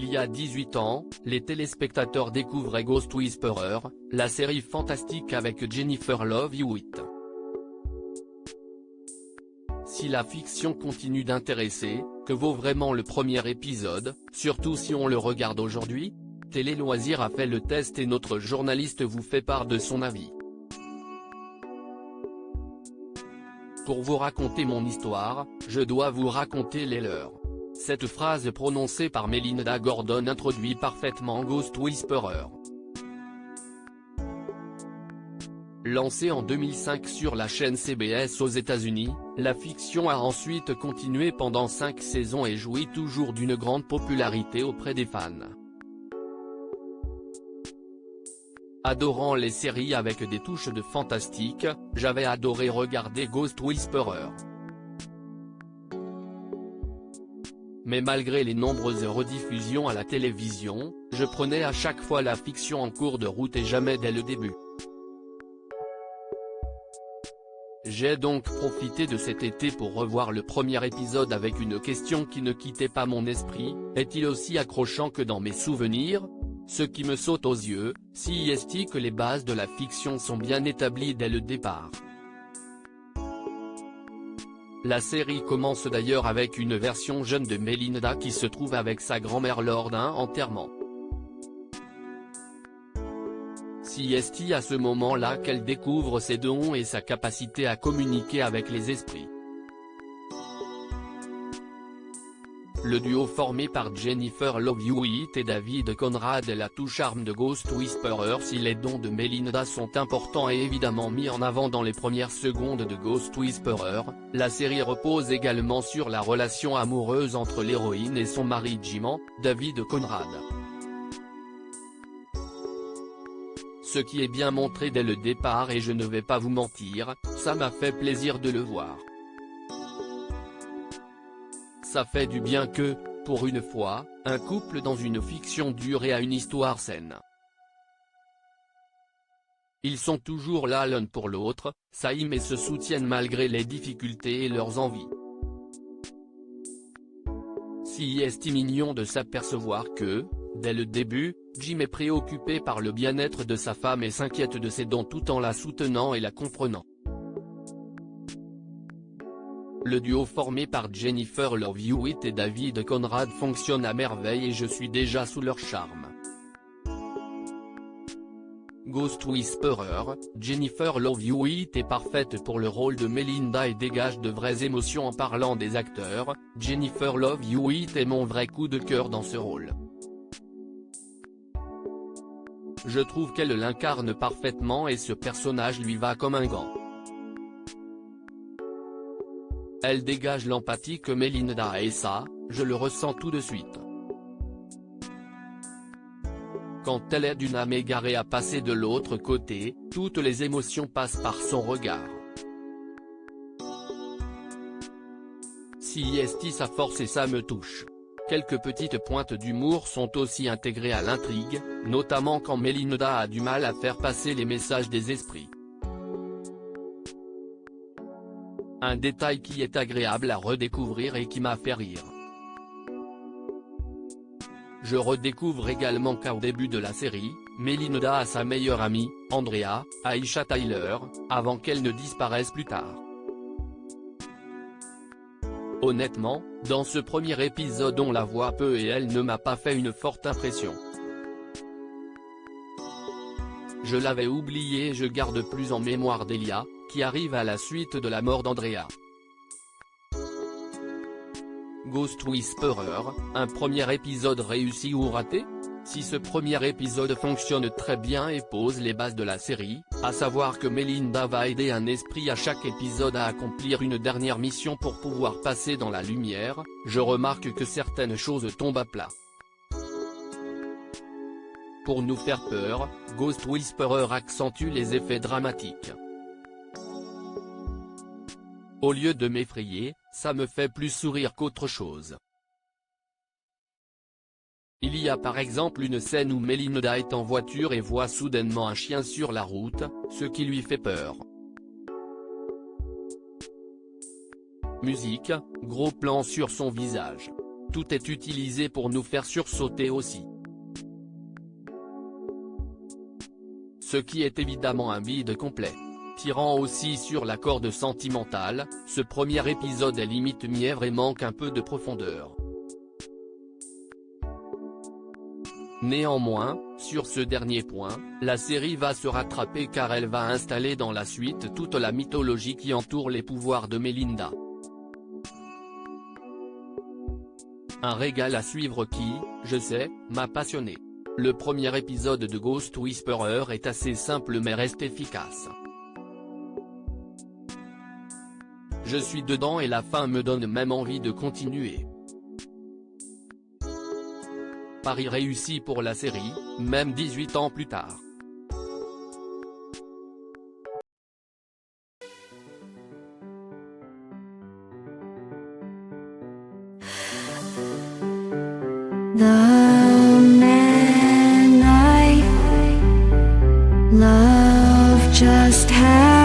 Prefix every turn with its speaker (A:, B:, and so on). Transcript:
A: Il y a 18 ans, les téléspectateurs découvraient Ghost Whisperer, la série fantastique avec Jennifer Love Hewitt. Si la fiction continue d'intéresser, que vaut vraiment le premier épisode, surtout si on le regarde aujourd'hui? Télé Loisirs a fait le test et notre journaliste vous fait part de son avis. Pour vous raconter mon histoire, je dois vous raconter les leurs. Cette phrase prononcée par Melinda Gordon introduit parfaitement Ghost Whisperer. Lancée en 2005 sur la chaîne CBS aux États-Unis, la fiction a ensuite continué pendant 5 saisons et jouit toujours d'une grande popularité auprès des fans. Adorant les séries avec des touches de fantastique, j'avais adoré regarder Ghost Whisperer. Mais malgré les nombreuses rediffusions à la télévision, je prenais à chaque fois la fiction en cours de route et jamais dès le début. J'ai donc profité de cet été pour revoir le premier épisode avec une question qui ne quittait pas mon esprit: est-il aussi accrochant que dans mes souvenirs? Ce qui me saute aux yeux, si est-il que les bases de la fiction sont bien établies dès le départ. La série commence d'ailleurs avec une version jeune de Melinda qui se trouve avec sa grand-mère lors d'un enterrement. Si est-il à ce moment-là qu'elle découvre ses dons et sa capacité à communiquer avec les esprits. Le duo formé par Jennifer Love Hewitt et David Conrad est l'atout charme de Ghost Whisperer. Si les dons de Melinda sont importants et évidemment mis en avant dans les premières secondes de Ghost Whisperer, la série repose également sur la relation amoureuse entre l'héroïne et son mari Jim, David Conrad. Ce qui est bien montré dès le départ et je ne vais pas vous mentir, ça m'a fait plaisir de le voir. Ça fait du bien que, pour une fois, un couple dans une fiction dure et à une histoire saine. Ils sont toujours là l'un pour l'autre, s'aiment et se soutiennent malgré les difficultés et leurs envies. Si est mignon de s'apercevoir que, dès le début, Jim est préoccupé par le bien-être de sa femme et s'inquiète de ses dons tout en la soutenant et la comprenant. Le duo formé par Jennifer Love Hewitt et David Conrad fonctionne à merveille et je suis déjà sous leur charme. Ghost Whisperer, Jennifer Love Hewitt est parfaite pour le rôle de Melinda et dégage de vraies émotions. En parlant des acteurs, Jennifer Love Hewitt est mon vrai coup de cœur dans ce rôle. Je trouve qu'elle l'incarne parfaitement et ce personnage lui va comme un gant. Elle dégage l'empathie que Melinda a et ça, je le ressens tout de suite. Quand elle aide une âme égarée à passer de l'autre côté, toutes les émotions passent par son regard. Si est sa force et ça me touche. Quelques petites pointes d'humour sont aussi intégrées à l'intrigue, notamment quand Melinda a du mal à faire passer les messages des esprits. Un détail qui est agréable à redécouvrir et qui m'a fait rire. Je redécouvre également qu'au début de la série, Melinda a sa meilleure amie, Andrea, Aisha Tyler, avant qu'elle ne disparaisse plus tard. Honnêtement, dans ce premier épisode on la voit peu et elle ne m'a pas fait une forte impression. Je l'avais oublié et je garde plus en mémoire Delia, qui arrive à la suite de la mort d'Andrea. Ghost Whisperer, un premier épisode réussi ou raté? Si ce premier épisode fonctionne très bien et pose les bases de la série, à savoir que Melinda va aider un esprit à chaque épisode à accomplir une dernière mission pour pouvoir passer dans la lumière, je remarque que certaines choses tombent à plat. Pour nous faire peur, Ghost Whisperer accentue les effets dramatiques. Au lieu de m'effrayer, ça me fait plus sourire qu'autre chose. Il y a par exemple une scène où Melinda est en voiture et voit soudainement un chien sur la route, ce qui lui fait peur. Musique, gros plan sur son visage. Tout est utilisé pour nous faire sursauter aussi. Ce qui est évidemment un vide complet. Tirant aussi sur la corde sentimentale, ce premier épisode est limite mièvre et manque un peu de profondeur. Néanmoins, sur ce dernier point, la série va se rattraper car elle va installer dans la suite toute la mythologie qui entoure les pouvoirs de Melinda. Un régal à suivre qui, je sais, m'a passionné. Le premier épisode de Ghost Whisperer est assez simple mais reste efficace. Je suis dedans et la fin me donne même envie de continuer. Pari réussi pour la série, même 18 ans plus tard.
B: The man I love just had